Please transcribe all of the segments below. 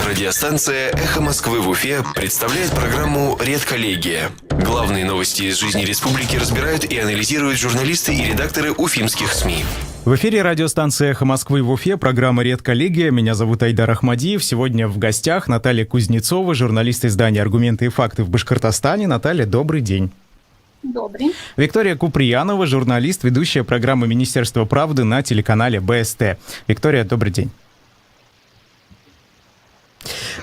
Радиостанция «Эхо Москвы» в Уфе представляет программу «Редколлегия». Главные новости из жизни республики разбирают и анализируют журналисты и редакторы уфимских СМИ. В эфире радиостанция «Эхо Москвы» в Уфе, программа «Редколлегия». Меня зовут Айдар Ахмадиев. Сегодня в гостях Наталья Кузнецова, журналист издания «Аргументы и факты» в Башкортостане. Наталья, добрый день. Добрый. Виктория Куприянова, журналист, ведущая программы «Министерство правды» на телеканале БСТ. Виктория, добрый день.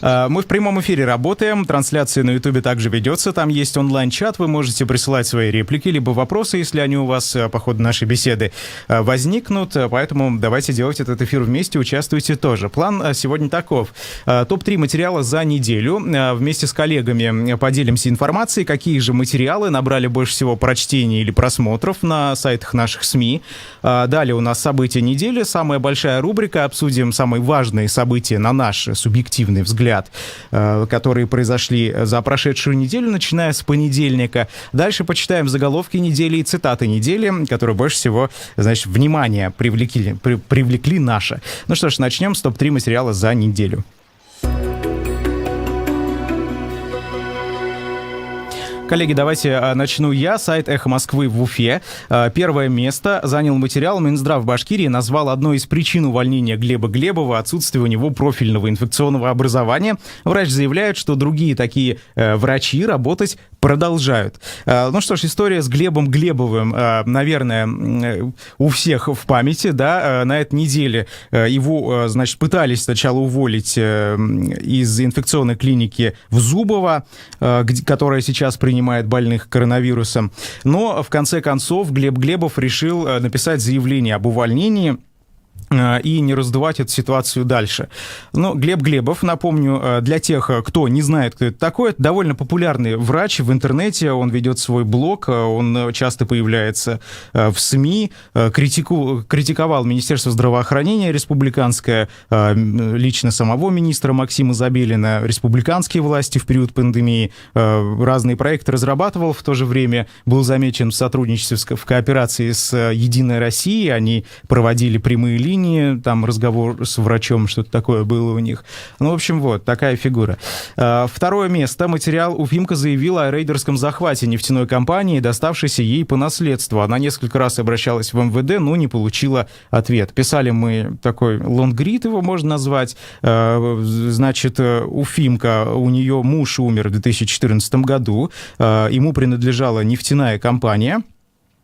Мы в прямом эфире работаем, трансляция на Ютубе также ведется, там есть онлайн-чат, вы можете присылать свои реплики, либо вопросы, если они у вас по ходу нашей беседы возникнут, поэтому давайте делать этот эфир вместе, участвуйте тоже. План сегодня таков. Топ-3 материала за неделю. Вместе с коллегами поделимся информацией, какие же материалы набрали больше всего прочтений или просмотров на сайтах наших СМИ. Далее у нас события недели, самая большая рубрика, обсудим самые важные события на наш субъективный взгляд, которые произошли за прошедшую неделю, начиная с понедельника. Дальше почитаем заголовки недели и цитаты недели, которые больше всего, значит, внимания привлекли наше. Ну что ж, начнем с топ-3 материала за неделю. Коллеги, давайте начну я. Сайт «Эхо Москвы» в Уфе. Первое место занял материал. Минздрав Башкирии назвал одной из причин увольнения Глеба Глебова отсутствие у него профильного инфекционного образования. Врач заявляет, что другие такие врачи работать продолжают. Ну что ж, история с Глебом Глебовым, наверное, у всех в памяти, да. На этой неделе его, значит, пытались сначала уволить из инфекционной клиники в Зубово, которая сейчас принимает больных коронавирусом. Но в конце концов Глеб Глебов решил написать заявление об увольнении и не раздувать эту ситуацию дальше. Но Глеб Глебов, напомню, для тех, кто не знает, кто это такой, это довольно популярный врач в интернете, он ведет свой блог, он часто появляется в СМИ, критиковал Министерство здравоохранения республиканское, лично самого министра Максима Забелина, республиканские власти в период пандемии, разные проекты разрабатывал, в то же время был замечен в сотрудничестве, в кооперации с «Единой Россией», они проводили прямые линии, там разговор с врачом, что-то такое было у них. Ну, в общем, вот, такая фигура. Второе место. Материал «Уфимка» заявила о рейдерском захвате нефтяной компании, доставшейся ей по наследству. Она несколько раз обращалась в МВД, но не получила ответ. Писали мы такой лонгрид, его можно назвать. Значит, Уфимка, у нее муж умер в 2014 году, ему принадлежала нефтяная компания.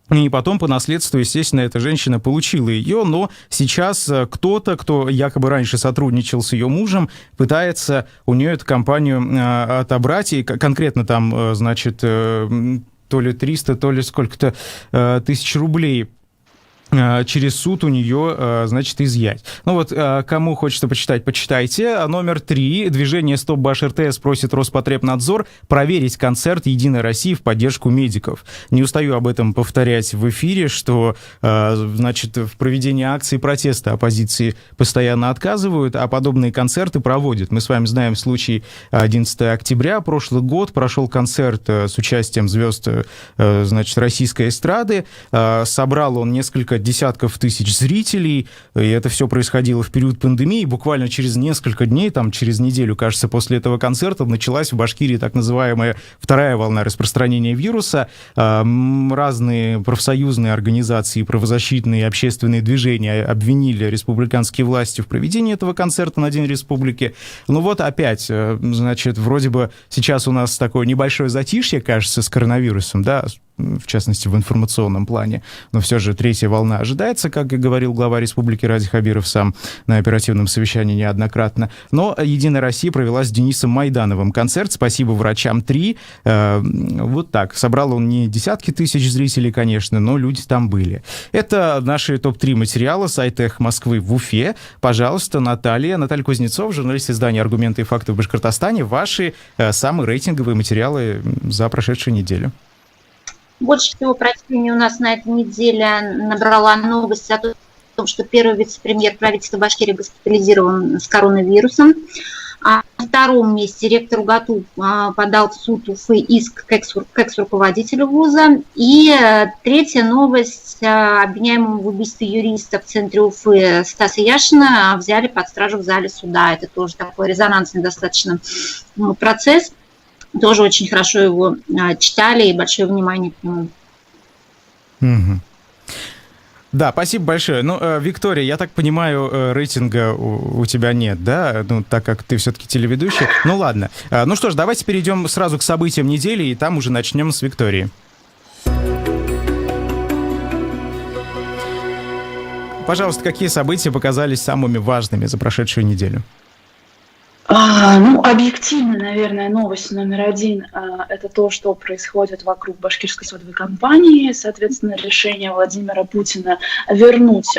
И потом по наследству, естественно, эта женщина получила ее, но сейчас кто-то, кто якобы раньше сотрудничал с ее мужем, пытается у нее эту компанию отобрать, и конкретно там, значит, то ли 300, то ли сколько-то тысяч рублей через суд у нее, значит, изъять. Ну вот, кому хочется почитать, почитайте. Номер 3. Движение «Стоп Баш РТС» просит Роспотребнадзор проверить концерт «Единой России» в поддержку медиков. Не устаю об этом повторять в эфире, что, значит, в проведении акций протеста оппозиции постоянно отказывают, а подобные концерты проводят. Мы с вами знаем случай 11 октября, прошлый год, прошел концерт с участием звезд, значит, российской эстрады. Собрал он несколько десятков тысяч зрителей, и это все происходило в период пандемии. Буквально через несколько дней, там через неделю, кажется, после этого концерта началась в Башкирии так называемая вторая волна распространения вируса. Разные профсоюзные организации, правозащитные и общественные движения обвинили республиканские власти в проведении этого концерта на День Республики. Ну вот опять, значит, вроде бы сейчас у нас такое небольшое затишье, кажется, с коронавирусом, да, в частности, в информационном плане. Но все же третья волна ожидается, как и говорил глава республики Ради Хабиров сам на оперативном совещании неоднократно. Но «Единая Россия» провела с Денисом Майдановым концерт «Спасибо врачам 3». Вот так. Собрал он не десятки тысяч зрителей, конечно, но люди там были. Это наши топ-3 материала сайта «Эхо Москвы» в Уфе. Пожалуйста, Наталья Кузнецова, журналист издания «Аргументы и факты» в Башкортостане. Ваши самые рейтинговые материалы за прошедшую неделю. Больше всего прочтений у нас на этой неделе набрала новость о том, что первый вице-премьер правительства Башкирии госпитализирован с коронавирусом. А на втором месте ректор УГАТУ подал в суд Уфы иск к экс-руководителю вуза. И третья новость. Обвиняемого в убийстве юриста в центре Уфы Стаса Яшина взяли под стражу в зале суда. Это тоже такой резонансный достаточно процесс. Тоже очень хорошо его читали и большое внимание к нему. Угу. Да, спасибо большое. Ну, Виктория, я так понимаю, рейтинга у тебя нет, да? Ну, так как ты все-таки телеведущая. Ну, ладно. Ну что ж, давайте перейдем сразу к событиям недели, и там уже начнем с Виктории. Пожалуйста, какие события показались самыми важными за прошедшую неделю? Ну, объективно, наверное, новость номер один – это то, что происходит вокруг башкирской содовой компании. Соответственно, решение Владимира Путина вернуть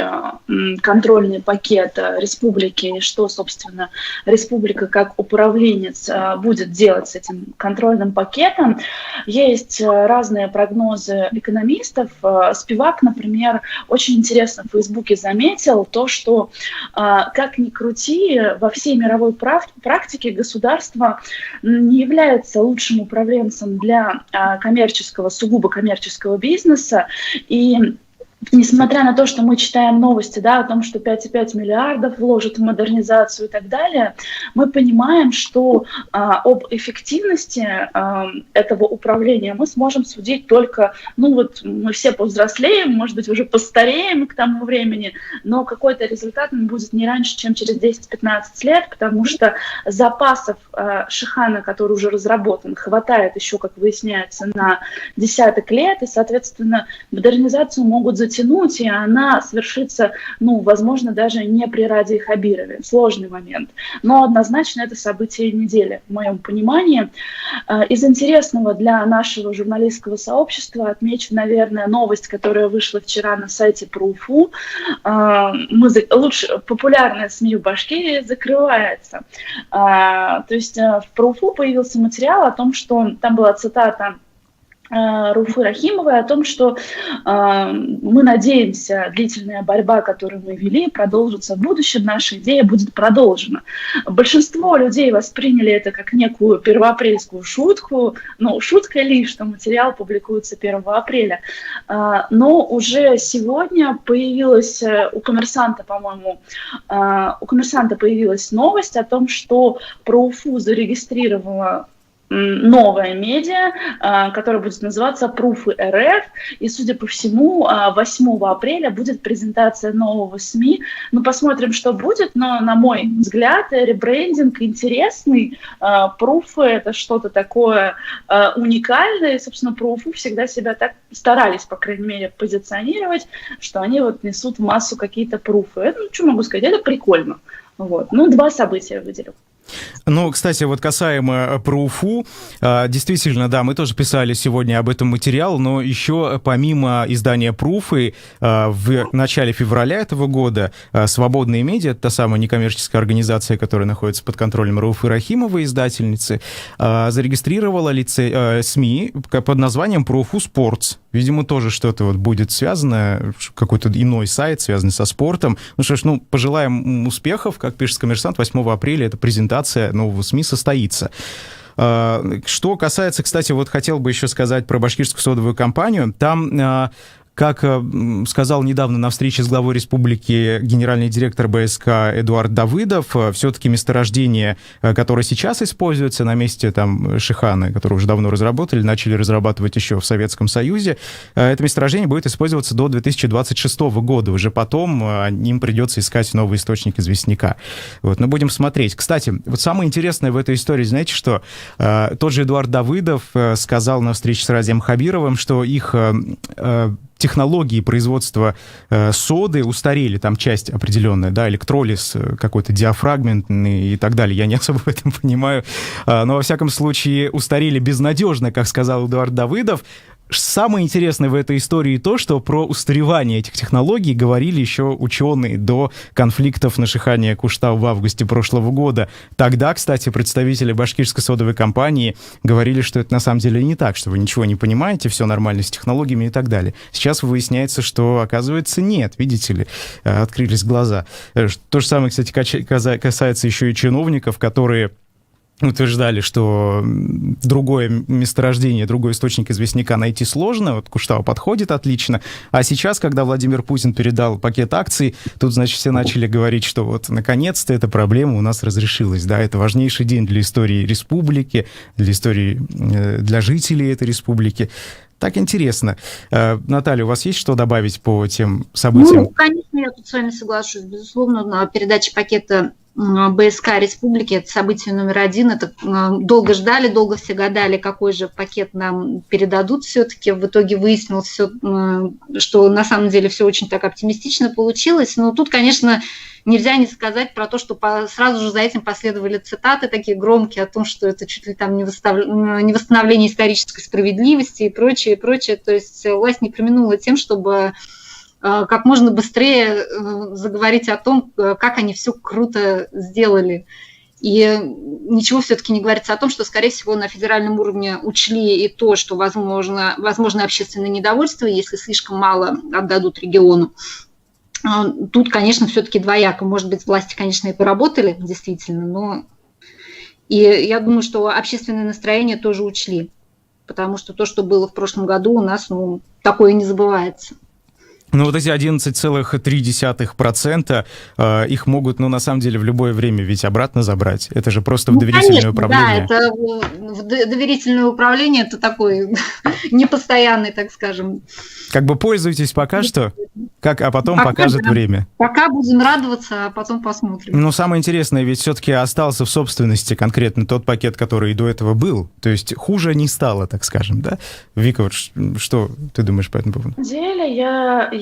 контрольный пакет республики, и что, собственно, республика как управленец будет делать с этим контрольным пакетом. Есть разные прогнозы экономистов. Спивак, например, очень интересно в Фейсбуке заметил то, что, как ни крути, во всей мировой практике государство не является лучшим управленцем для коммерческого, сугубо коммерческого бизнеса. И несмотря на то, что мы читаем новости, да, о том, что 5,5 миллиардов вложат в модернизацию и так далее, мы понимаем, что об эффективности этого управления мы сможем судить только, ну вот мы все повзрослеем, может быть, уже постареем к тому времени, но какой-то результат будет не раньше, чем через 10-15 лет, потому что запасов Шихана, который уже разработан, хватает еще, как выясняется, на десяток лет, и, соответственно, модернизацию могут затянуть, и она свершится, ну, возможно, даже не при Раде Хабирове. Сложный момент. Но однозначно это событие недели, в моем понимании. Из интересного для нашего журналистского сообщества отмечу, наверное, новость, которая вышла вчера на сайте про Уфу. Популярная СМИ в Башкирии закрывается. То есть в про Уфу появился материал о том, что там была цитата Руфы Рахимовой о том, что мы надеемся, длительная борьба, которую мы вели, продолжится в будущем, наша идея будет продолжена. Большинство людей восприняли это как некую первоапрельскую шутку, но шутка лишь, что материал публикуется 1 апреля. Но уже сегодня появилась у «Коммерсанта», по-моему, появилась новость о том, что про Уфу зарегистрировала новая медиа, которая будет называться «Пруфы РФ», и, судя по всему, 8 апреля будет презентация нового СМИ. Ну, посмотрим, что будет, но, на мой взгляд, ребрендинг интересный. Пруфы – это что-то такое уникальное, и, собственно, про Уфу всегда себя так старались, по крайней мере, позиционировать, что они вот несут в массу какие-то пруфы. Это, ну, что могу сказать, это прикольно. Вот. Ну, 2 события я выделю. Ну, кстати, вот касаемо про Уфу, действительно, да, мы тоже писали сегодня об этом материал, но еще помимо издания «Пруфы» в начале февраля этого года «Свободные медиа», та самая некоммерческая организация, которая находится под контролем Руфы Рахимовой, издательницы, зарегистрировала СМИ под названием «Про Уфу Спортс». Видимо, тоже что-то вот будет связано, какой-то иной сайт, связанный со спортом. Ну что ж, ну, пожелаем успехов. Как пишет «Коммерсант», 8 апреля эта презентация нового СМИ состоится. Что касается, кстати, вот хотел бы еще сказать про башкирскую содовую компанию. Там, как сказал недавно на встрече с главой республики генеральный директор БСК Эдуард Давыдов, все-таки месторождение, которое сейчас используется на месте там Шихана, которое уже давно разработали, начали разрабатывать еще в Советском Союзе, это месторождение будет использоваться до 2026 года. Уже потом им придется искать новый источник известняка. Вот, но будем смотреть. Кстати, вот самое интересное в этой истории, знаете что? Тот же Эдуард Давыдов сказал на встрече с Радием Хабировым, что их технологии производства соды устарели, там часть определенная, да, электролиз какой-то диафрагментный и так далее, я не особо в этом понимаю, но во всяком случае устарели безнадежно, как сказал Эдуард Давыдов. самое интересное в этой истории то, что про устаревание этих технологий говорили еще ученые до конфликтов на Шихане Куштау в августе прошлого года. Тогда, кстати, представители башкирской содовой компании говорили, что это на самом деле не так, что вы ничего не понимаете, все нормально с технологиями и так далее. Сейчас выясняется, что, оказывается, нет, видите ли, открылись глаза. То же самое, кстати, касается еще и чиновников, которые утверждали, что другое месторождение, другой источник известняка найти сложно, вот Куштау подходит отлично, а сейчас, когда Владимир Путин передал пакет акций, тут, значит, все начали говорить, что вот, наконец-то эта проблема у нас разрешилась, да, это важнейший день для истории республики, для жителей этой республики. Так интересно. Наталья, у вас есть что добавить по тем событиям? Ну, конечно, я тут с вами соглашусь. Безусловно, передача пакета БСК Республики – это событие номер один. Это долго ждали, долго все гадали, какой же пакет нам передадут все-таки. В итоге выяснилось, что на самом деле все очень так оптимистично получилось. Но тут, конечно, нельзя не сказать про то, что сразу же за этим последовали цитаты такие громкие о том, что это чуть ли там не восстановление исторической справедливости и прочее, и прочее. То есть власть не преминула тем, чтобы как можно быстрее заговорить о том, как они все круто сделали. И ничего все-таки не говорится о том, что, скорее всего, на федеральном уровне учли и то, что возможно общественное недовольство, если слишком мало отдадут региону. Тут, конечно, все-таки двояко. Может быть, власти, конечно, и поработали, действительно, но и я думаю, что общественное настроение тоже учли, потому что то, что было в прошлом году, у нас такое не забывается. Ну, вот эти 11,3%, их могут, на самом деле, в любое время ведь обратно забрать. Это же просто в доверительное управление. Да, это доверительное управление, это такой непостоянный, так скажем. Как бы пользуйтесь пока что, а потом покажет время. Пока будем радоваться, а потом посмотрим. Но самое интересное, ведь все-таки остался в собственности конкретно тот пакет, который и до этого был. То есть хуже не стало, так скажем, да? Вика, вот что ты думаешь по этому поводу? На самом деле,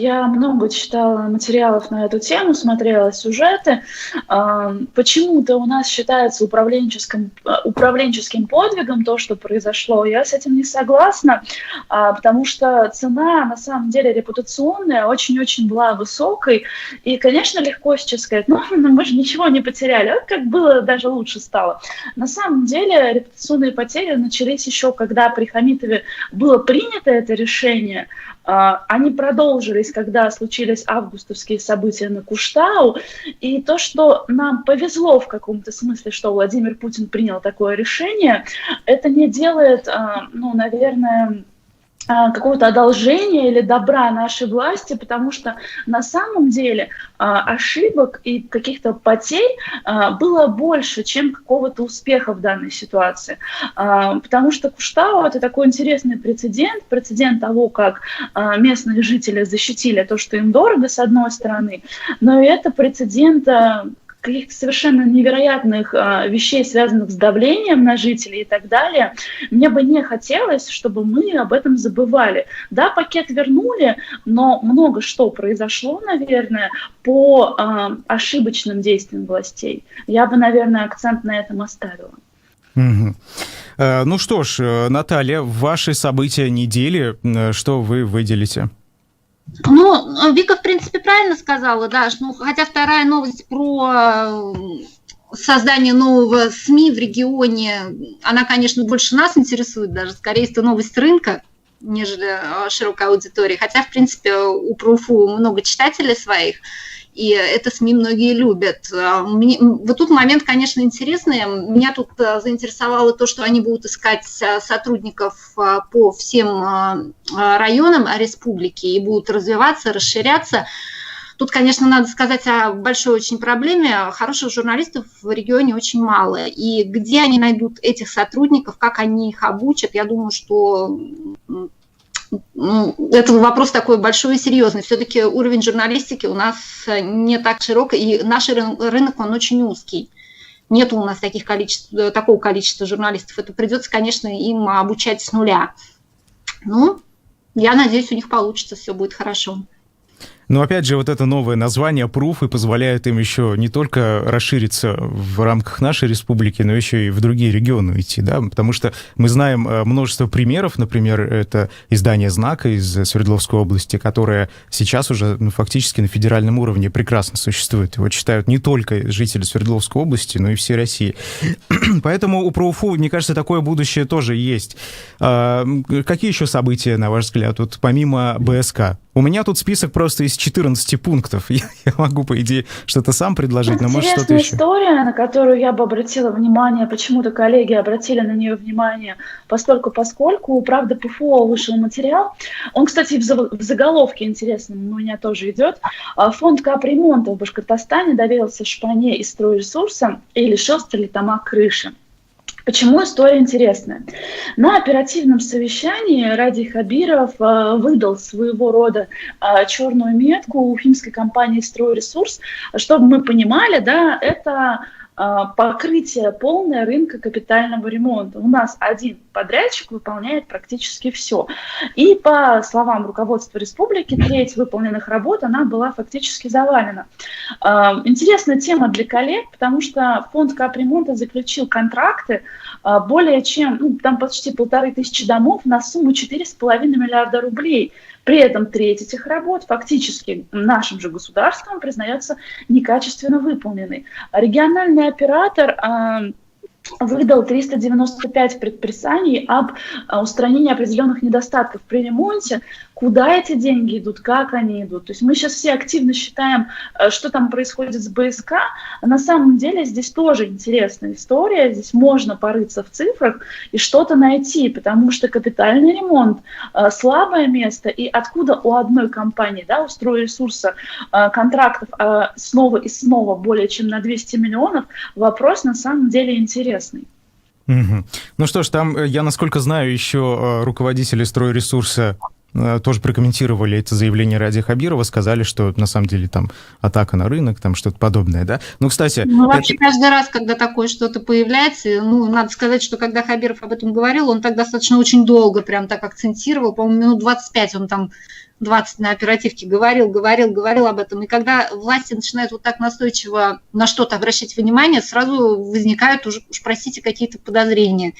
я много читала материалов на эту тему, смотрела сюжеты. Почему-то у нас считается управленческим подвигом то, что произошло. Я с этим не согласна, потому что цена, на самом деле, репутационная, очень-очень была высокой. И, конечно, легко сейчас сказать, мы же ничего не потеряли. Вот как было, даже лучше стало. На самом деле, репутационные потери начались еще, когда при Хамитове было принято это решение. Они продолжились, когда случились августовские события на Куштау. И то, что нам повезло в каком-то смысле, что Владимир Путин принял такое решение, это не делает, наверное, какого-то одолжения или добра нашей власти, потому что на самом деле ошибок и каких-то потерь было больше, чем какого-то успеха в данной ситуации. Потому что Куштау – это такой интересный прецедент того, как местные жители защитили то, что им дорого, с одной стороны, но и это прецедент каких-то совершенно невероятных вещей, связанных с давлением на жителей и так далее. Мне бы не хотелось, чтобы мы об этом забывали. Да, пакет вернули, но много что произошло, наверное, по ошибочным действиям властей. Я бы, наверное, акцент на этом оставила. Угу. Ну что ж, Наталья, ваши события недели, что вы выделите? Вика, в принципе, правильно сказала, да, хотя вторая новость про создание нового СМИ в регионе, она, конечно, больше нас интересует даже, скорее, это новость рынка, нежели широкой аудитории, хотя, в принципе, у ПРУФУ много читателей своих, и это СМИ многие любят. Вот тут момент, конечно, интересный. Меня тут заинтересовало то, что они будут искать сотрудников по всем районам республики и будут развиваться, расширяться. Тут, конечно, надо сказать о большой очень проблеме. Хороших журналистов в регионе очень мало. И где они найдут этих сотрудников, как они их обучат, я думаю, что это вопрос такой большой и серьезный. Все-таки уровень журналистики у нас не так широк, и наш рынок, он очень узкий. Нет у нас такого количества журналистов. Это придется, конечно, им обучать с нуля. Я надеюсь, у них получится, все будет хорошо. Но опять же, вот это новое название «Пруф» и позволяет им еще не только расшириться в рамках нашей республики, но еще и в другие регионы идти, да, потому что мы знаем множество примеров, например, это издание «Знака» из Свердловской области, которое сейчас уже фактически на федеральном уровне прекрасно существует. Его читают не только жители Свердловской области, но и всей России. Поэтому у ПроУФУ, мне кажется, такое будущее тоже есть. Какие еще события, на ваш взгляд, вот помимо БСК? У меня тут список просто из 14 пунктов. Я могу, по идее, что-то сам предложить, но может что-то еще. Интересная история, на которую я бы обратила внимание, почему-то коллеги обратили на нее внимание, поскольку у «Правды ПФО» вышел материал. Он, кстати, в заголовке интересном у меня тоже идет. Фонд капремонта в Башкортостане доверился Шпане из стройресурса и лишил Стерлитамак крыши. Почему история интересная? На оперативном совещании Радий Хабиров выдал своего рода черную метку уфимской компании «Стройресурс». Чтобы мы понимали, да, это покрытие полное рынка капитального ремонта. У нас один подрядчик выполняет практически все. И по словам руководства республики, треть выполненных работ, она была фактически завалена. Интересная тема для коллег, потому что фонд капремонта заключил контракты более чем, там почти 1500 домов на сумму 4,5 миллиарда рублей. При этом треть этих работ фактически нашим же государством признается некачественно выполненной. Региональный оператор выдал 395 предписаний об устранении определенных недостатков при ремонте. Куда эти деньги идут, как они идут? То есть мы сейчас все активно считаем, что там происходит с БСК. На самом деле здесь тоже интересная история. Здесь можно порыться в цифрах и что-то найти, потому что капитальный ремонт слабое место. И откуда у одной компании, да, у стройресурса контрактов снова и снова более чем на 200 миллионов, вопрос на самом деле интересный. Угу. Ну что ж, там, я насколько знаю, еще руководители стройресурса тоже прокомментировали это заявление Радия Хабирова, сказали, что на самом деле там атака на рынок, там что-то подобное, да? Ну, кстати... вообще каждый раз, когда такое что-то появляется, надо сказать, что когда Хабиров об этом говорил, он так достаточно очень долго прям так акцентировал, по-моему, минут 25 он там 20 на оперативке говорил об этом. И когда власти начинают вот так настойчиво на что-то обращать внимание, сразу возникают уж простите, какие-то подозрения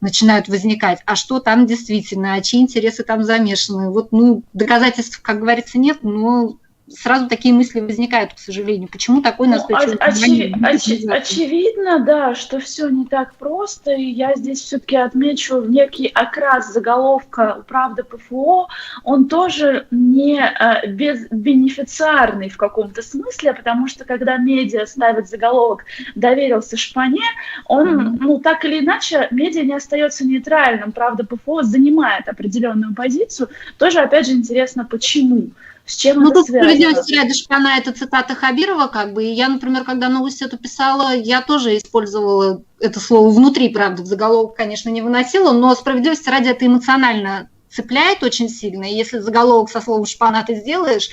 начинают возникать. А что там действительно, а чьи интересы там замешаны? Вот, доказательств, как говорится, нет, но сразу такие мысли возникают, к сожалению. Почему такой настойчивый? Очевидно, да, что все не так просто, и я здесь все-таки отмечу некий окрас заголовка «Правда ПФО», он тоже не бенефициарный в каком-то смысле, потому что когда медиа ставит заголовок «Доверился Шпане», он, так или иначе, медиа не остается нейтральным. «Правда ПФО» занимает определенную позицию. Тоже, опять же, интересно, почему. С чем это тут связано? справедливости ради Шпана, это цитата Хабирова, и я, например, когда новость эту писала, я тоже использовала это слово внутри, правда, в заголовок, конечно, не выносила, но справедливости ради это эмоционально цепляет очень сильно, и если заголовок со словом «Шпана» ты сделаешь,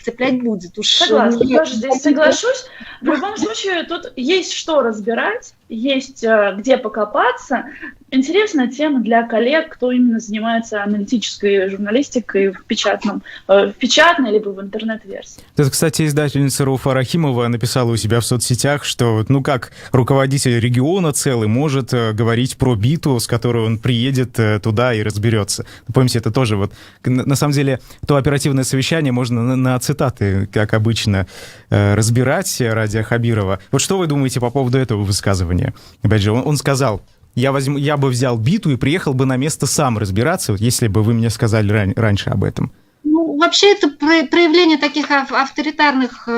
цеплять будет. Согласна, тоже здесь соглашусь. В любом случае, тут есть что разбирать, есть где покопаться. Интересная тема для коллег, кто именно занимается аналитической журналистикой в печатной либо в интернет-версии. Это, кстати, издательница Рауфа Рахимова написала у себя в соцсетях, что, как руководитель региона целый может говорить про биту, с которой он приедет туда и разберется. Помните, это тоже на самом деле, то оперативное совещание можно на цитаты, как обычно, разбирать Радия Хабирова. Вот что вы думаете по поводу этого высказывания? Опять же, он сказал: я бы взял биту и приехал бы на место сам разбираться, если бы вы мне сказали раньше об этом. Вообще это проявление таких авторитарных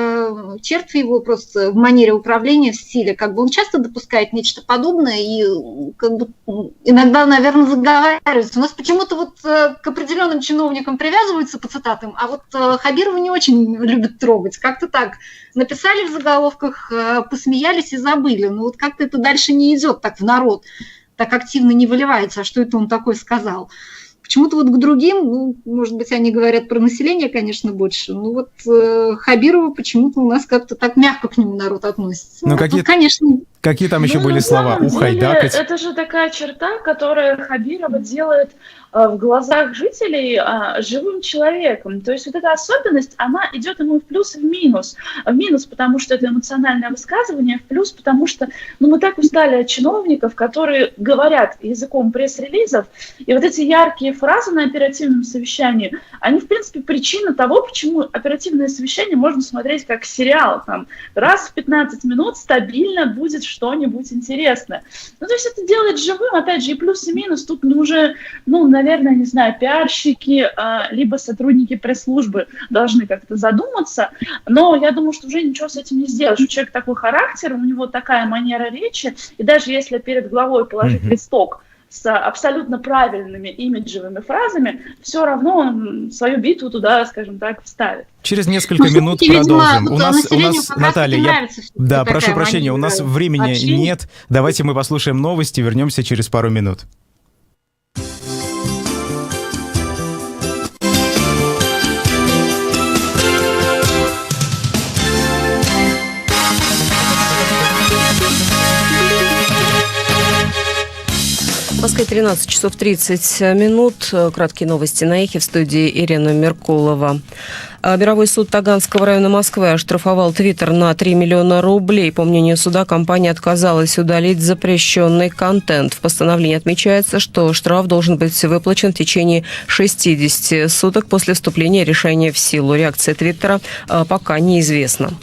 черт его просто в манере управления, в стиле. Он часто допускает нечто подобное и иногда, наверное, заговаривается. У нас почему-то к определенным чиновникам привязываются по цитатам, а Хабирова не очень любят трогать. Как-то так. Написали в заголовках, посмеялись и забыли. Но как-то это дальше не идет так в народ, так активно не выливается. А что это он такое сказал? Почему-то к другим, может быть, они говорят про население, конечно, больше, но Хабирова почему-то у нас как-то так мягко к нему народ относится. Ну, конечно, Какие там еще были на слова? самом деле, Ухайдакать. это же такая черта, которая Хабирова делает в глазах жителей живым человеком. То есть вот эта особенность, она идет ему в плюс и в минус. В минус, потому что это эмоциональное высказывание, в плюс, потому что мы так устали от чиновников, которые говорят языком пресс-релизов, и вот эти яркие фразы на оперативном совещании, они, в принципе, причина того, почему оперативное совещание можно смотреть как сериал. Там, раз в 15 минут стабильно будет что-нибудь интересное. Ну, то есть это делает живым, опять же, и плюс, и минус. Тут уже, наверное, не знаю, пиарщики, либо сотрудники пресс-службы должны как-то задуматься, но я думаю, что уже ничего с этим не сделаешь. У человека такой характер, у него такая манера речи, и даже если перед главой положить листок с абсолютно правильными имиджевыми фразами, все равно он свою битву туда, скажем так, вставит. Через несколько минут продолжим. У нас, Наталья, прошу прощения, у нас времени нет. Давайте мы послушаем новости, вернемся через пару минут. В Москве 13 часов 30 минут. Краткие новости на Эхе, в студии Ирина Меркулова. Мировой суд Таганского района Москвы оштрафовал Твиттер на 3 миллиона рублей. По мнению суда, компания отказалась удалить запрещенный контент. В постановлении отмечается, что штраф должен быть выплачен в течение 60 суток после вступления решения в силу. Реакция Твиттера пока неизвестна.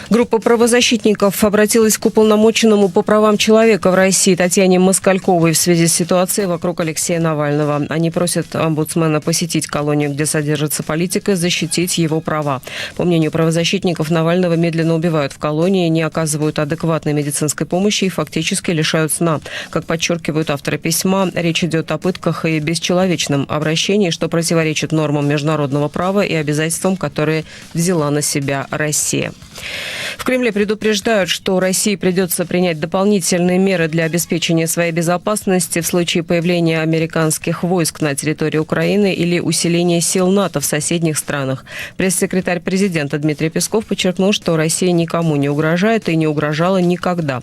Группа правозащитников обратилась к уполномоченному по правам человека в России Татьяне Москальковой в связи с ситуацией вокруг Алексея Навального. Они просят омбудсмена посетить колонию, где содержится политик, и защитить его права. По мнению правозащитников, Навального медленно убивают в колонии, не оказывают адекватной медицинской помощи и фактически лишают сна. Как подчеркивают авторы письма, речь идет о пытках и бесчеловечном обращении, что противоречит нормам международного права и обязательствам, которые взяла на себя Россия. В Кремле предупреждают, что России придется принять дополнительные меры для обеспечения своей безопасности в случае появления американских войск на территории Украины или усиления сил НАТО в соседних странах. Пресс-секретарь президента Дмитрий Песков подчеркнул, что Россия никому не угрожает и не угрожала никогда.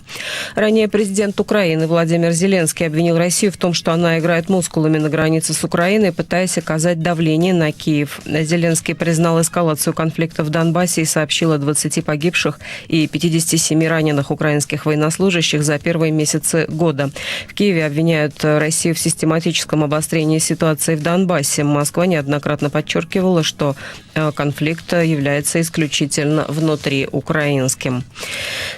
Ранее президент Украины Владимир Зеленский обвинил Россию в том, что она играет мускулами на границе с Украиной, пытаясь оказать давление на Киев. Зеленский признал эскалацию конфликта в Донбассе и сообщил о 20 погибших и 57 раненых украинских военнослужащих за первые месяцы года. В Киеве обвиняют Россию в систематическом обострении ситуации в Донбассе. Москва неоднократно подчеркивала, что конфликт является исключительно внутриукраинским.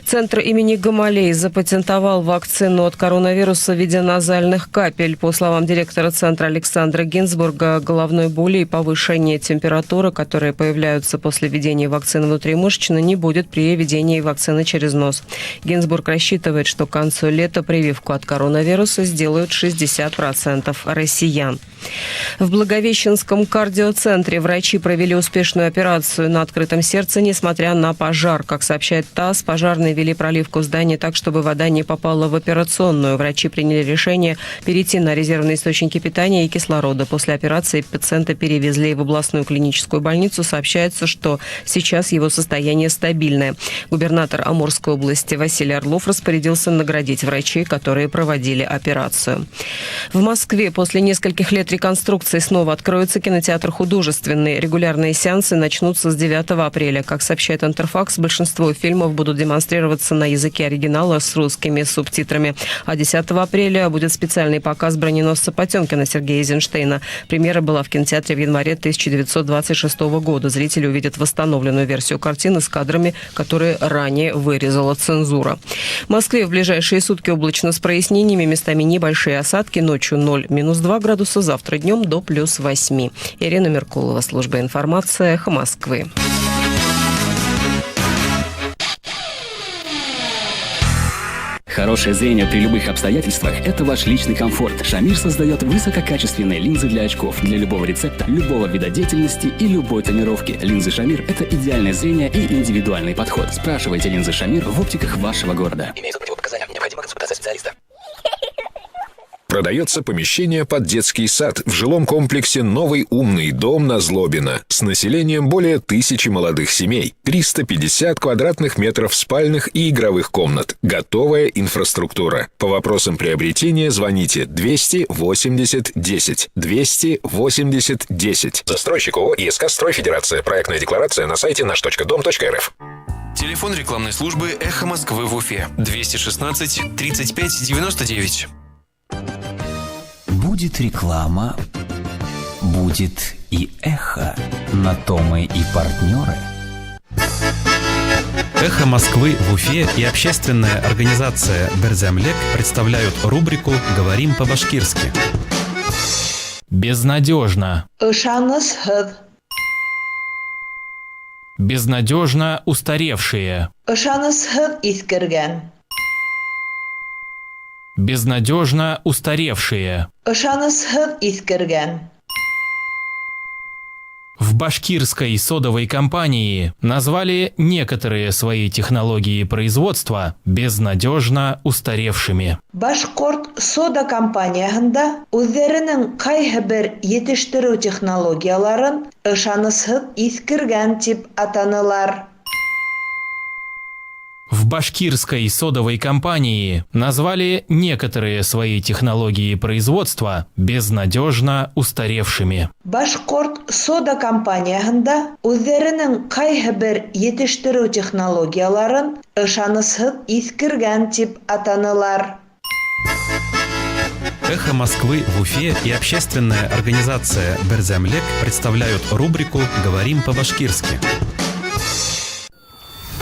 Центр имени Гамалеи запатентовал вакцину от коронавируса в виде назальных капель. По словам директора центра Александра Гинзбурга, головной боли и повышение температуры, которые появляются после введения вакцины внутримышечно, не будет при введении вакцины через нос. Гинзбург рассчитывает, что к концу лета прививку от коронавируса сделают 60% россиян. В Благовещенском кардиоцентре врачи провели успешную операцию на открытом сердце, несмотря на пожар. Как сообщает ТАСС, пожарные вели проливку здания так, чтобы вода не попала в операционную. Врачи приняли решение перейти на резервные источники питания и кислорода. После операции пациента перевезли в областную клиническую больницу. Сообщается, что сейчас его состояние стабильное. Губернатор Амурской области Василий Орлов распорядился наградить врачей, которые проводили операцию. В Москве после нескольких лет реконструкции снова откроется кинотеатр «Художественный». Регулярные сеансы начнутся с 9 апреля. Как сообщает Интерфакс, большинство фильмов будут демонстрироваться на языке оригинала с русскими субтитрами. А 10 апреля будет специальный показ «Броненосца Потемкина» Сергея Эйзенштейна. Премьера была в кинотеатре в январе 1926 года. Зрители увидят восстановленную версию картины с кадрами, которые ранее вырезала цензура. В Москве в ближайшие сутки облачно с прояснениями, местами небольшие осадки, ночью 0, -2 градуса, завтра днем до +8. Ирина Меркулова, служба информации, Эхо Москвы. Хорошее зрение при любых обстоятельствах – это ваш личный комфорт. Шамир создает высококачественные линзы для очков для любого рецепта, любого вида деятельности и любой тонировки. Линзы Шамир – это идеальное зрение и индивидуальный подход. Спрашивайте линзы Шамир в оптиках вашего города. Имеются противопоказания. Необходима консультация специалиста. Продается помещение под детский сад в жилом комплексе «Новый умный дом» на Злобина с населением более 1000 молодых семей, 350 квадратных метров спальных и игровых комнат, готовая инфраструктура. По вопросам приобретения звоните 280 10 280 10. Застройщик ООО ИСК «Стройфедерация». Проектная декларация на сайте наш.дом.рф. Телефон рекламной службы «Эхо Москвы» в Уфе. 216 35 99. Будет реклама, будет и эхо. На то мы и партнеры. «Эхо Москвы» в Уфе и общественная организация «Берзямлек» представляют рубрику «Говорим по-башкирски». Безнадежно. Безнадежно устаревшие. Безнадежно устаревшие. В башкирской содовой компании назвали некоторые свои технологии производства безнадежно устаревшими. Башкорт сода компаниясында үзләренең кайһы бер yetişтерү технологияларын ышанысыз искергән дип атаналар. В башкирской содовой компании назвали некоторые свои технологии производства безнадежно устаревшими. Башкорт сода компаниясында үзләренең кайһы бер yetişтерү технологияларын ышанысыз искергән дип атаналар. «Эхо Москвы» в Уфе и общественная организация «Берзямлек» представляют рубрику «Говорим по-башкирски».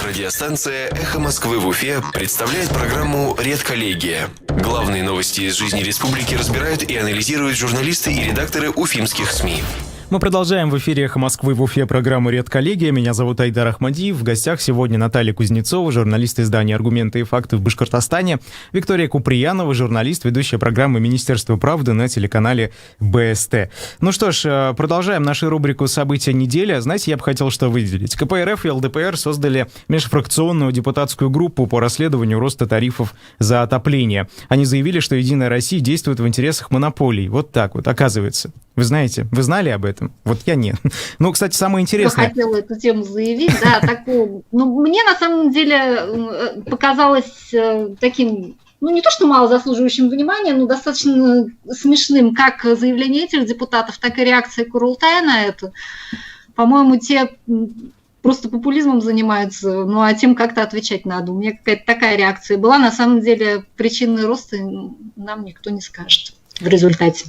Радиостанция «Эхо Москвы» в Уфе представляет программу «Редколлегия». Главные новости из жизни республики разбирают и анализируют журналисты и редакторы уфимских СМИ. Мы продолжаем в эфире «Эхо Москвы» в Уфе программу «Редколлегия». Меня зовут Айдар Ахмадиев. В гостях сегодня Наталья Кузнецова, журналист издания «Аргументы и факты» в Башкортостане, Виктория Куприянова, журналист, ведущая программы «Министерство правды» на телеканале БСТ. Ну что ж, продолжаем нашу рубрику «События недели». Знаете, я бы хотел что выделить. КПРФ и ЛДПР создали межфракционную депутатскую группу по расследованию роста тарифов за отопление. Они заявили, что «Единая Россия» действует в интересах монополий. Вот так вот, оказывается. Вы знаете, вы знали об этом? Вот я нет. Ну, кстати, самое интересное... Я хотела эту тему заявить, да, такую... Ну, мне на самом деле показалось таким, ну, не то что мало заслуживающим внимания, но достаточно смешным как заявление этих депутатов, так и реакция Курултая на это. По-моему, те просто популизмом занимаются, ну, а тем как-то отвечать надо. У меня какая-то такая реакция была. На самом деле, причины роста нам никто не скажет в результате.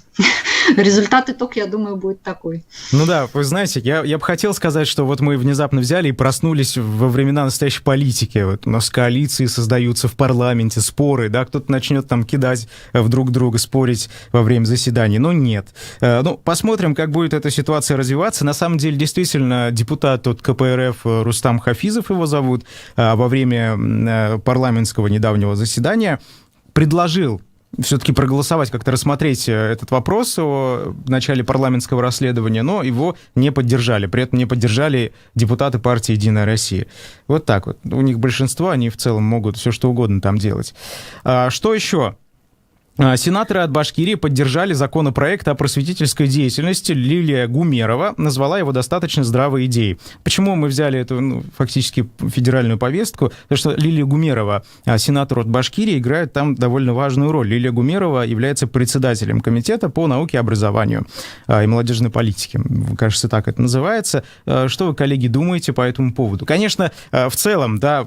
Результат итог, я думаю, будет такой. Ну да, вы знаете, я бы хотел сказать, что вот мы внезапно взяли и проснулись во времена настоящей политики. Вот у нас коалиции создаются в парламенте, споры, да, кто-то начнет там кидать в друг друга, спорить во время заседаний. Но нет. Ну, посмотрим, как будет эта ситуация развиваться. На самом деле, действительно, депутат от КПРФ Рустам Хафизов его зовут, во время парламентского недавнего заседания предложил все-таки проголосовать, как-то рассмотреть этот вопрос о начале парламентского расследования, но его не поддержали. При этом не поддержали депутаты партии «Единая Россия». Вот так вот. У них большинство, они в целом могут все что угодно там делать. Что еще? Сенаторы от Башкирии поддержали законопроект о просветительской деятельности. Лилия Гумерова назвала его достаточно здравой идеей. Почему мы взяли эту, фактически федеральную повестку? Потому что Лилия Гумерова, сенатор от Башкирии, играет там довольно важную роль. Лилия Гумерова является председателем комитета по науке и образованию и молодежной политике. Кажется, так это называется. Что вы, коллеги, думаете по этому поводу? Конечно, в целом, да,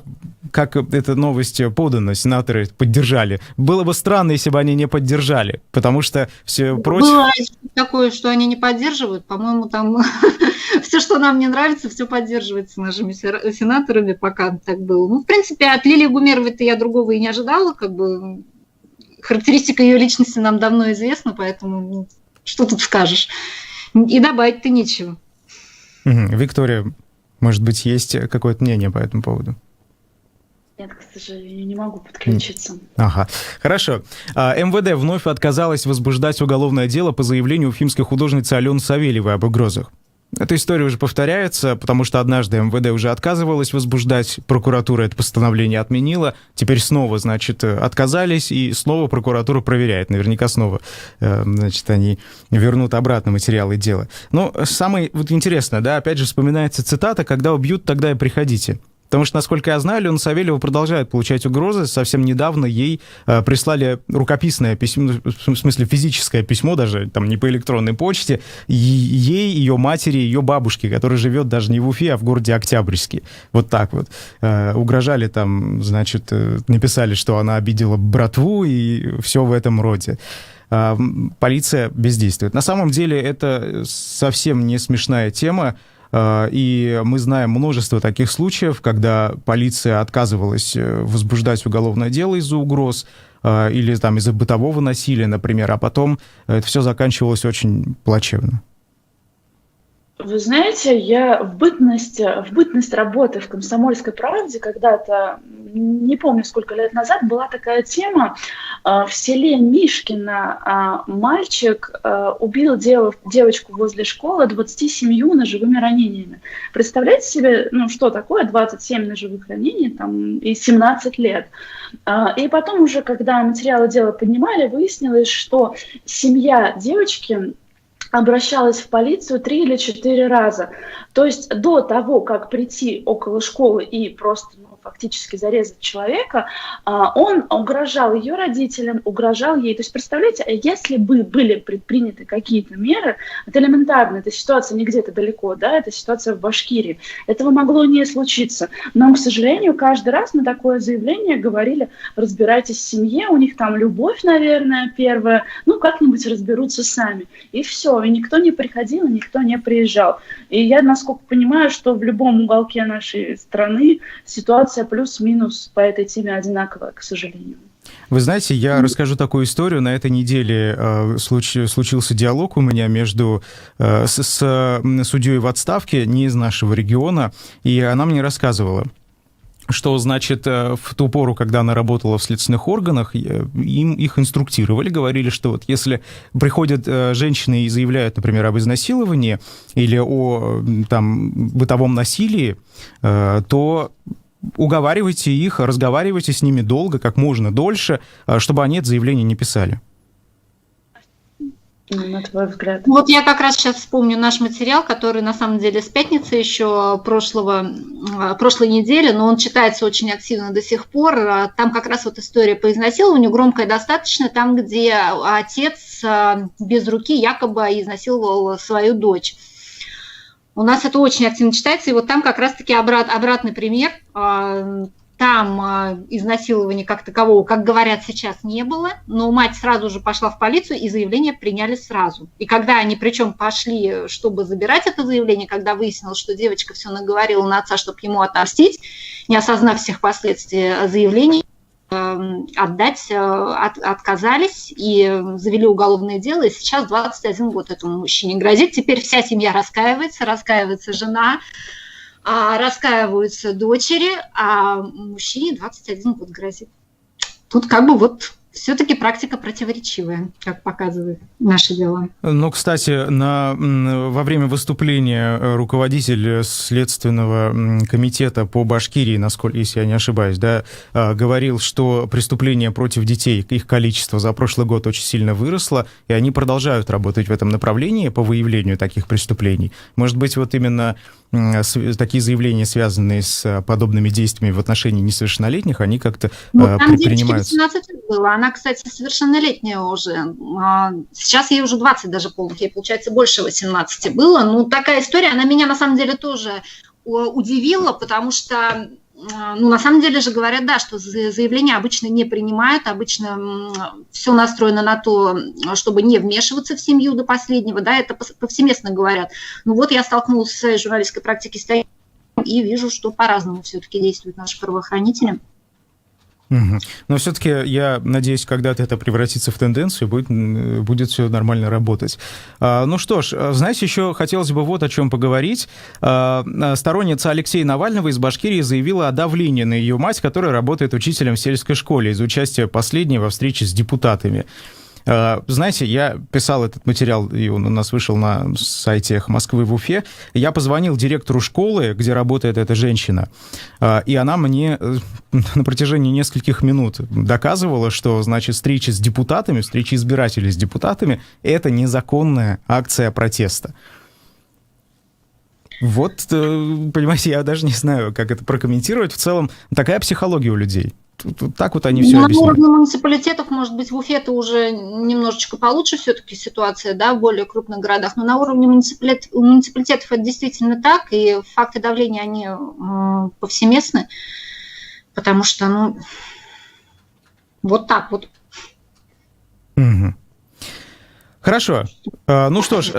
как эта новость подана, сенаторы поддержали. Было бы странно, если бы они не поддержали, потому что все против... Было такое, что они не поддерживают. По-моему, там все, что нам не нравится, все поддерживается нашими сенаторами, пока так было. Ну, в принципе, от Лилии Гумеровой-то я другого и не ожидала. Как бы характеристика ее личности нам давно известна, поэтому что тут скажешь. И добавить-то нечего. Виктория, может быть, есть какое-то мнение по этому поводу? Нет, к сожалению, не могу подключиться. Ага, хорошо. МВД вновь отказалась возбуждать уголовное дело по заявлению уфимской художницы Алены Савельевой об угрозах. Эта история уже повторяется, потому что однажды МВД уже отказывалась возбуждать, прокуратура это постановление отменила, теперь снова, значит, отказались, и снова прокуратура проверяет. Наверняка снова, значит, они вернут обратно материалы дела. Но самое вот интересное, да, опять же вспоминается цитата: «Когда убьют, тогда и приходите». Потому что, насколько я знаю, Алена Савельева продолжает получать угрозы. Совсем недавно ей прислали рукописное письмо, в смысле физическое письмо, даже там не по электронной почте, ей, ее матери, ее бабушке, которая живет даже не в Уфе, а в городе Октябрьске. Вот так вот. Угрожали там, значит, написали, что она обидела братву и все в этом роде. Полиция бездействует. На самом деле это совсем не смешная тема. И мы знаем множество таких случаев, когда полиция отказывалась возбуждать уголовное дело из-за угроз или там из-за бытового насилия, например, а потом это все заканчивалось очень плачевно. Вы знаете, я в бытность работы в «Комсомольской правде» когда-то, не помню сколько лет назад, была такая тема. В селе Мишкино мальчик убил девочку возле школы 27 ножевыми ранениями. Представляете себе, что такое 27 ножевых ранений там, и 17 лет? И потом уже, когда материалы дела поднимали, выяснилось, что семья девочки обращалась в полицию 3 или 4 раза. То есть до того, как прийти около школы и просто фактически зарезать человека, он угрожал ее родителям, угрожал ей. То есть, представляете, если бы были предприняты какие-то меры, это элементарно, эта ситуация не где-то далеко, да, это ситуация в Башкирии. Этого могло не случиться. Но, к сожалению, каждый раз на такое заявление говорили: разбирайтесь в семье, у них там любовь, наверное, первая, как-нибудь разберутся сами. И все, и никто не приходил, никто не приезжал. И я, насколько понимаю, что в любом уголке нашей страны ситуация плюс-минус по этой теме одинаковая, к сожалению. Вы знаете, я расскажу такую историю. На этой неделе случился диалог у меня между с судьей в отставке, не из нашего региона, и она мне рассказывала, что, значит, в ту пору, когда она работала в следственных органах, их инструктировали, говорили, что вот если приходят женщины и заявляют, например, об изнасиловании или о там, бытовом насилии, то уговаривайте их, разговаривайте с ними долго, как можно дольше, чтобы они это заявление не писали. На твой взгляд? Вот я как раз сейчас вспомню наш материал, который на самом деле с пятницы еще прошлой недели, но он читается очень активно до сих пор. Там как раз вот история по изнасилованию, громкая достаточно, там, где отец без руки якобы изнасиловал свою дочь. У нас это очень активно читается, и вот там как раз-таки обратный пример. Там изнасилования как такового, как говорят сейчас, не было, но мать сразу же пошла в полицию, и заявление приняли сразу. И когда они причем пошли, чтобы забирать это заявление, когда выяснилось, что девочка все наговорила на отца, чтобы ему отомстить, не осознав всех последствий заявления, отдать отказались и завели уголовное дело, и сейчас 21 год этому мужчине грозит. Теперь вся семья раскаивается жена, раскаиваются дочери, а мужчине 21 год грозит. Тут как бы вот все-таки практика противоречивая, как показывает наше дело. Ну, кстати, во время выступления руководитель Следственного комитета по Башкирии, насколько, если я не ошибаюсь, да, говорил, что преступления против детей, их количество за прошлый год очень сильно выросло, и они продолжают работать в этом направлении по выявлению таких преступлений. Может быть, вот именно такие заявления, связанные с подобными действиями в отношении несовершеннолетних, они как-то предпринимаются. Там 18 лет было. Она, кстати, совершеннолетняя уже. Сейчас ей уже 20 даже полных. Ей, получается, больше 18 было. Ну, такая история, она меня, на самом деле, тоже удивила, потому что, на самом деле же говорят, да, что заявления обычно не принимают, обычно все настроено на то, чтобы не вмешиваться в семью до последнего, да, это повсеместно говорят. Ну вот я столкнулась в своей журналистской практике с таким и вижу, что по-разному все-таки действуют наши правоохранители. Угу. Но все-таки я надеюсь, когда-то это превратится в тенденцию, будет все нормально работать. Ну что ж, знаете, еще хотелось бы вот о чем поговорить. Сторонница Алексея Навального из Башкирии заявила о давлении на ее мать, которая работает учителем в сельской школе, из-за участия последней во встрече с депутатами. Знаете, я писал этот материал, и он у нас вышел на сайте «Эхо Москвы» в Уфе. Я позвонил директору школы, где работает эта женщина, и она мне на протяжении нескольких минут доказывала, что, значит, встречи с депутатами, встречи избирателей с депутатами — это незаконная акция протеста. Вот, понимаете, я даже не знаю, как это прокомментировать. В целом, такая психология у людей. Так вот они все объясняют. На уровне муниципалитетов, может быть, в Уфе-то уже немножечко получше все-таки ситуация, да, в более крупных городах, но на уровне муниципалитетов это действительно так, и факты давления, они повсеместны, потому что, ну, вот так вот. Угу. Хорошо. Ну что ж,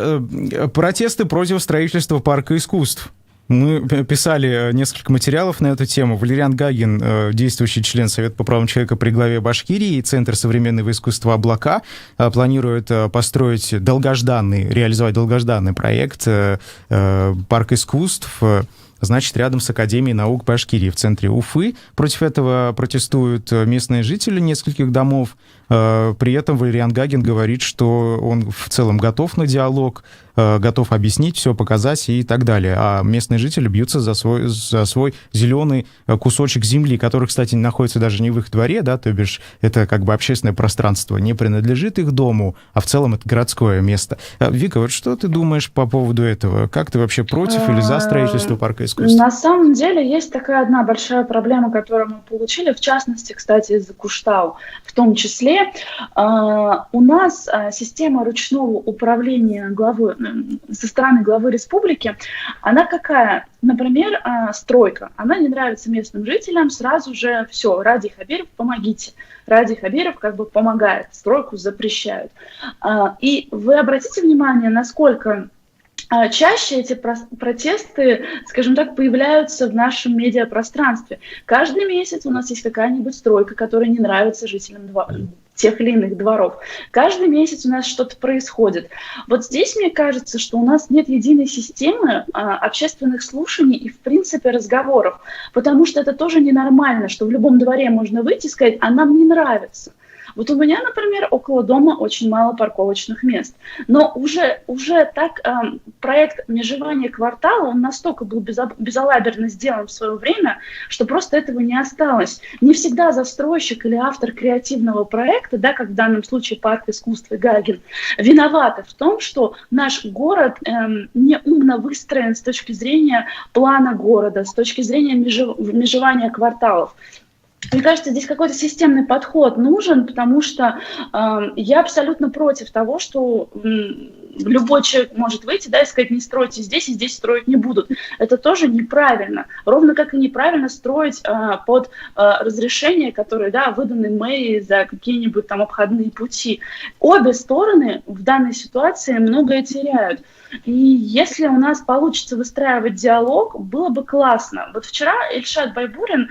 протесты против строительства парка искусств. Мы писали несколько материалов на эту тему. Валериан Гагин, действующий член Совета по правам человека при главе Башкирии и Центр современного искусства «Облака», планирует построить реализовать долгожданный проект «Парк искусств», значит, рядом с Академией наук Башкирии в центре Уфы. Против этого протестуют местные жители нескольких домов. При этом Валериан Гагин говорит, что он в целом готов на диалог, готов объяснить, все показать и так далее. А местные жители бьются за свой зеленый кусочек земли, который, кстати, находится даже не в их дворе, да, то бишь это как бы общественное пространство, не принадлежит их дому, а в целом это городское место. Вика, вот что ты думаешь по поводу этого? Как ты вообще против или за строительство парка искусств? На самом деле есть такая одна большая проблема, которую мы получили, в частности, кстати, из-за Куштау, в том числе. У нас система ручного управления со стороны главы республики, она какая? Например, стройка, она не нравится местным жителям, сразу же все, Ради Хабиров, помогите. Ради Хабиров как бы помогает, стройку запрещают. И вы обратите внимание, насколько чаще эти протесты, скажем так, появляются в нашем медиапространстве. Каждый месяц у нас есть какая-нибудь стройка, которая не нравится жителям тех или иных дворов. Каждый месяц у нас что-то происходит. Вот здесь, мне кажется, что у нас нет единой системы общественных слушаний и, в принципе, разговоров, потому что это тоже ненормально, что в любом дворе можно выйти и сказать: а нам не нравится. Вот у меня, например, около дома очень мало парковочных мест. Но уже так проект межевания квартала, он настолько был безалаберно сделан в свое время, что просто этого не осталось. Не всегда застройщик или автор креативного проекта, да, как в данном случае парк искусства Гагин, виноваты в том, что наш город неумно выстроен с точки зрения плана города, с точки зрения межевания кварталов. Мне кажется, здесь какой-то системный подход нужен, потому что я абсолютно против того, что любой человек может выйти, да, и сказать: не стройте здесь, и здесь строить не будут. Это тоже неправильно. Ровно как и неправильно строить под разрешения, которые, да, выданы мэрией за какие-нибудь там обходные пути. Обе стороны в данной ситуации многое теряют. И если у нас получится выстраивать диалог, было бы классно. Вот вчера Ильшат Байбурин,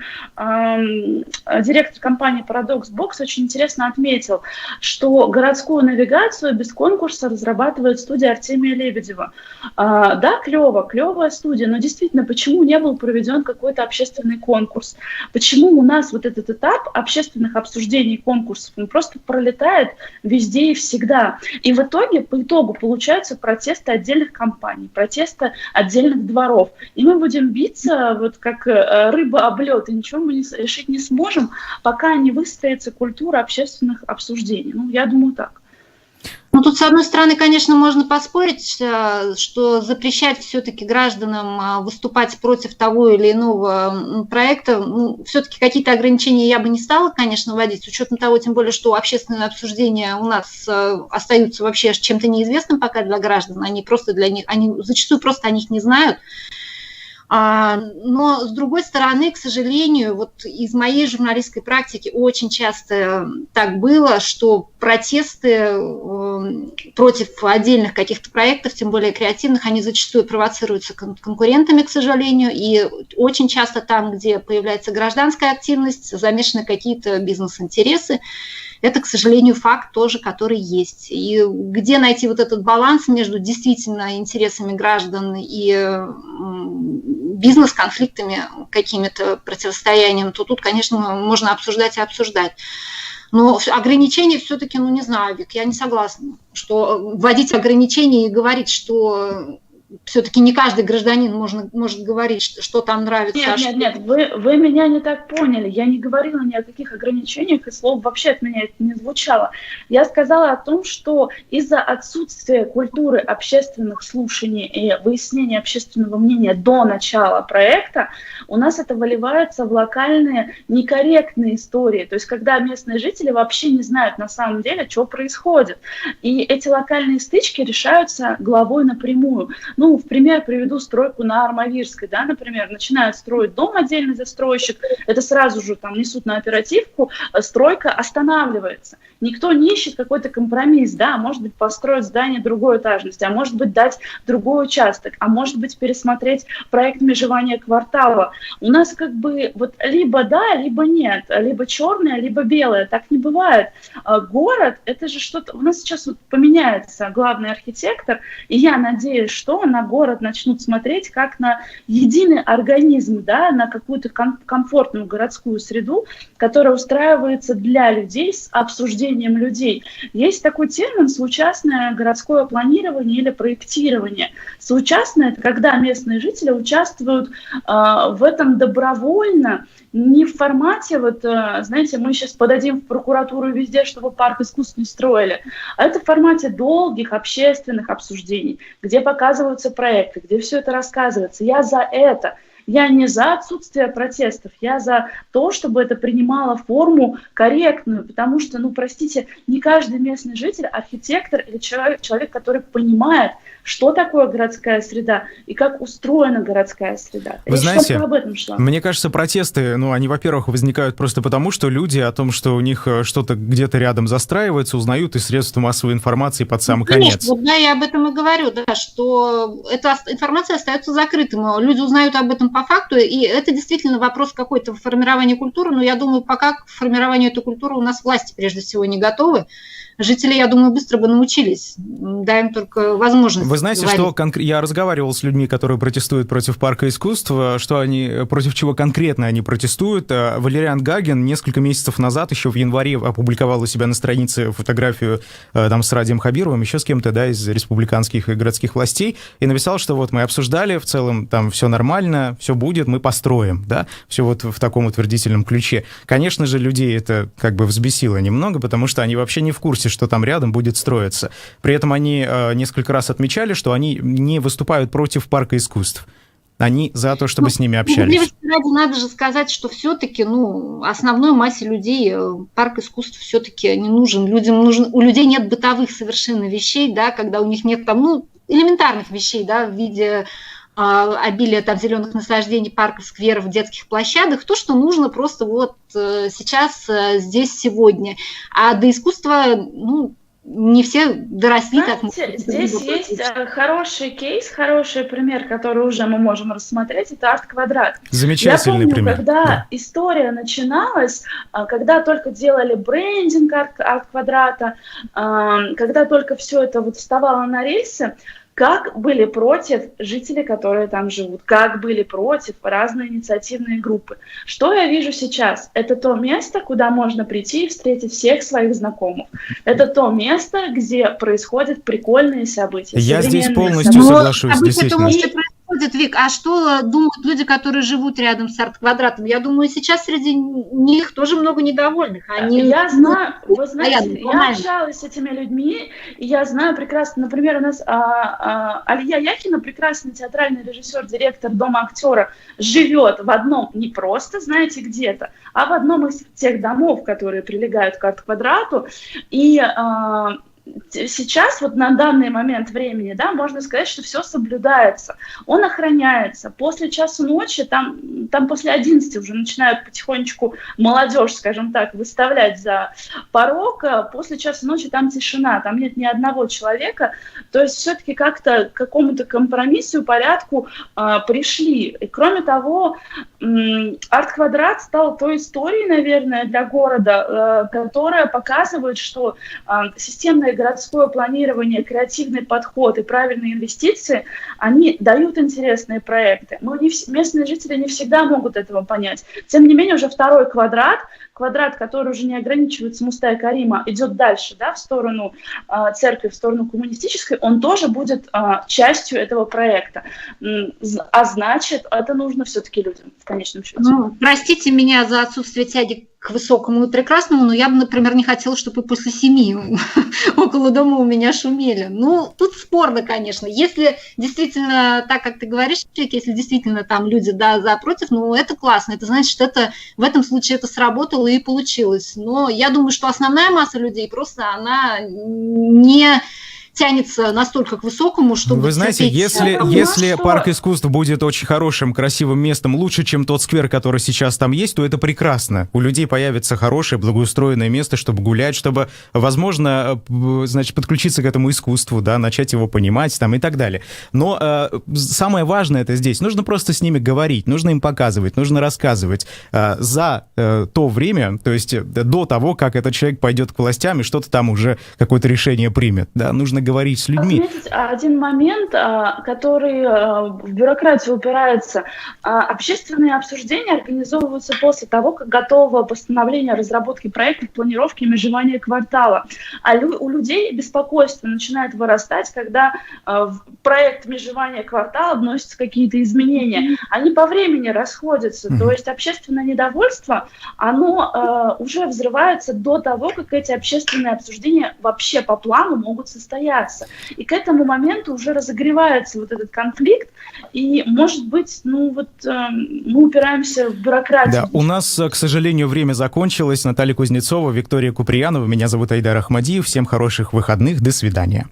директор компании Paradox Box, очень интересно отметил, что городскую навигацию без конкурса разрабатывает студия Артемия Лебедева. Да, клевая студия, но действительно, почему не был проведен какой-то общественный конкурс? Почему у нас вот этот этап общественных обсуждений и конкурсов, он просто пролетает везде и всегда? И в итоге, по итогу, получаются протесты отдельных компаний, протесты отдельных дворов. И мы будем биться вот как рыба об лед, и ничего мы решить не сможем, пока не выстроится культура общественных обсуждений. Ну, я думаю, так. Ну, тут, с одной стороны, конечно, можно поспорить, что запрещать все-таки гражданам выступать против того или иного проекта, ну, все-таки какие-то ограничения я бы не стала, конечно, вводить, с учетом того, тем более, что общественные обсуждения у нас остаются вообще чем-то неизвестным пока для граждан, они зачастую просто о них не знают. Но, с другой стороны, к сожалению, вот из моей журналистской практики очень часто так было, что протесты против отдельных каких-то проектов, тем более креативных, они зачастую провоцируются конкурентами, к сожалению, и очень часто там, где появляется гражданская активность, замешаны какие-то бизнес-интересы. Это, к сожалению, факт тоже, который есть. И где найти вот этот баланс между действительно интересами граждан и бизнес-конфликтами, какими-то противостоянием, то тут, конечно, можно обсуждать и обсуждать. Но ограничения все-таки, ну не знаю, Вик, я не согласна, что вводить ограничения и говорить, что все-таки не каждый гражданин может говорить, что там нравится. Нет, вы меня не так поняли. Я не говорила ни о каких ограничениях, и слово вообще от меня это не звучало. Я сказала о том, что из-за отсутствия культуры общественных слушаний и выяснения общественного мнения до начала проекта у нас это выливается в локальные некорректные истории. То есть когда местные жители вообще не знают на самом деле, что происходит. И эти локальные стычки решаются главой напрямую. Ну, в пример приведу стройку на Армавирской, да, например, начинают строить дом отдельный застройщик, это сразу же там несут на оперативку, стройка останавливается. Никто не ищет какой-то компромисс, да, может быть построить здание другой этажности, а может быть дать другой участок, а может быть пересмотреть проект межевания квартала. У нас как бы вот либо да, либо нет, либо черное, либо белое, так не бывает. Город, это же что-то, у нас сейчас вот поменяется главный архитектор, и я надеюсь, что на город начнут смотреть как на единый организм, да, на какую-то комфортную городскую среду, которая устраивается для людей с обсуждением людей. Есть такой термин «соучастное городское планирование» или проектирование. Соучастное – это когда местные жители участвуют в этом добровольно, не в формате, вот, знаете, мы сейчас подадим в прокуратуру везде, чтобы парк искусств не строили, а это в формате долгих общественных обсуждений, где показываются проекты, где все это рассказывается. Я за это. Я не за отсутствие протестов, я за то, чтобы это принимало форму корректную, потому что, ну, простите, не каждый местный житель, архитектор или человек, который понимает, что такое городская среда и как устроена городская среда. Вы знаете, об этом шла. Мне кажется, протесты, ну, они, во-первых, возникают просто потому, что люди о том, что у них что-то где-то рядом застраивается, узнают из средств массовой информации под самый конец. Конечно, вот, да, я об этом и говорю, да, что эта информация остается закрытым. Люди узнают об этом по факту, и это действительно вопрос какой-то формирования культуры, но я думаю, пока к формированию этой культуры у нас власти прежде всего не готовы. Жители, я думаю, быстро бы научились. Дай им только возможность. Вы знаете, говорить. что я разговаривал с людьми, которые протестуют против парка искусств, что они, против чего конкретно они протестуют. Валериан Гагин несколько месяцев назад, еще в январе, опубликовал у себя на странице фотографию там с Радием Хабировым, еще с кем-то, да, из республиканских и городских властей, и написал, что вот мы обсуждали, в целом там все нормально, все будет, мы построим, да, все вот в таком утвердительном ключе. Конечно же, людей это как бы взбесило немного, потому что они вообще не в курсе, что там рядом будет строиться. При этом они несколько раз отмечали, что они не выступают против парка искусств. Они за то, чтобы с ними общались. Надо же сказать, что все-таки, ну, основной массе людей парк искусств все-таки не нужен. Людям нужен. У людей нет бытовых совершенно вещей, да, когда у них нет там, ну, элементарных вещей, да, в виде обилия там зеленых насаждений, парков, скверов, детских площадок, то, что нужно просто вот сейчас, здесь, сегодня. А до искусства, ну, не все доросли. Знаете, так. Здесь есть хороший кейс, хороший пример, который уже мы можем рассмотреть, это арт-квадрат. Замечательный пример. Когда история начиналась, когда только делали брендинг арт-квадрата, когда только все это вот вставало на рельсы, как были против жители, которые там живут, как были против разные инициативные группы. Что я вижу сейчас? Это то место, куда можно прийти и встретить всех своих знакомых. Это то место, где происходят прикольные события. Я здесь полностью соглашусь, действительно. Вик, а что думают люди, которые живут рядом с арт-квадратом? Я думаю, сейчас среди них тоже много недовольных. Я знаю, вы знаете, я общалась с этими людьми, и я знаю прекрасно, например, у нас Алия Яхина, прекрасный театральный режиссер, директор Дома актера, живет в одном, не просто, знаете, где-то, а в одном из тех домов, которые прилегают к арт-квадрату, и сейчас, вот на данный момент времени, да, можно сказать, что все соблюдается, он охраняется. После часу ночи, там после 11 уже начинают потихонечку молодежь, скажем так, выставлять за порог, после часа ночи там тишина, там нет ни одного человека, то есть все-таки как-то к какому-то компромиссу и порядку пришли. И кроме того, арт-квадрат стал той историей, наверное, для города, которая показывает, что системная городское планирование, креативный подход и правильные инвестиции, они дают интересные проекты. Но местные жители не всегда могут этого понять. Тем не менее, уже второй квадрат квадрат, который уже не ограничивается Мустай Карима, идет дальше, да, в сторону церкви, в сторону коммунистической, он тоже будет частью этого проекта. А значит, это нужно все-таки людям в конечном счете. Ну, простите меня за отсутствие тяги к высокому и прекрасному, но я бы, например, не хотела, чтобы после 7 около дома у меня шумели. Ну, тут спорно, конечно. Если действительно, так как ты говоришь, если действительно там люди за, против, ну, это классно. Это значит, что это в этом случае это сработало и получилось. Но я думаю, что основная масса людей просто она не тянется настолько к высокому, чтобы... Вы знаете, если парк искусств будет очень хорошим, красивым местом, лучше, чем тот сквер, который сейчас там есть, то это прекрасно. У людей появится хорошее, благоустроенное место, чтобы гулять, чтобы, возможно, значит, подключиться к этому искусству, да, начать его понимать там и так далее. Но самое важное это здесь. Нужно просто с ними говорить, нужно им показывать, нужно рассказывать. За то время, то есть до того, как этот человек пойдет к властям и что-то там уже, какое-то решение примет, да, нужно говорить с людьми. Отметить один момент, который в бюрократию упирается. Общественные обсуждения организовываются после того, как готово постановление о разработке проектов, планировки и межевания квартала. А у людей беспокойство начинает вырастать, когда в проект межевания квартала вносятся какие-то изменения. Они по времени расходятся. То есть общественное недовольство, оно уже взрывается до того, как эти общественные обсуждения вообще по плану могут состояться. И к этому моменту уже разогревается вот этот конфликт, и, может быть, мы упираемся в бюрократию. Да, у нас, к сожалению, время закончилось. Наталья Кузнецова, Виктория Куприянова, меня зовут Айдар Ахмадиев. Всем хороших выходных, до свидания.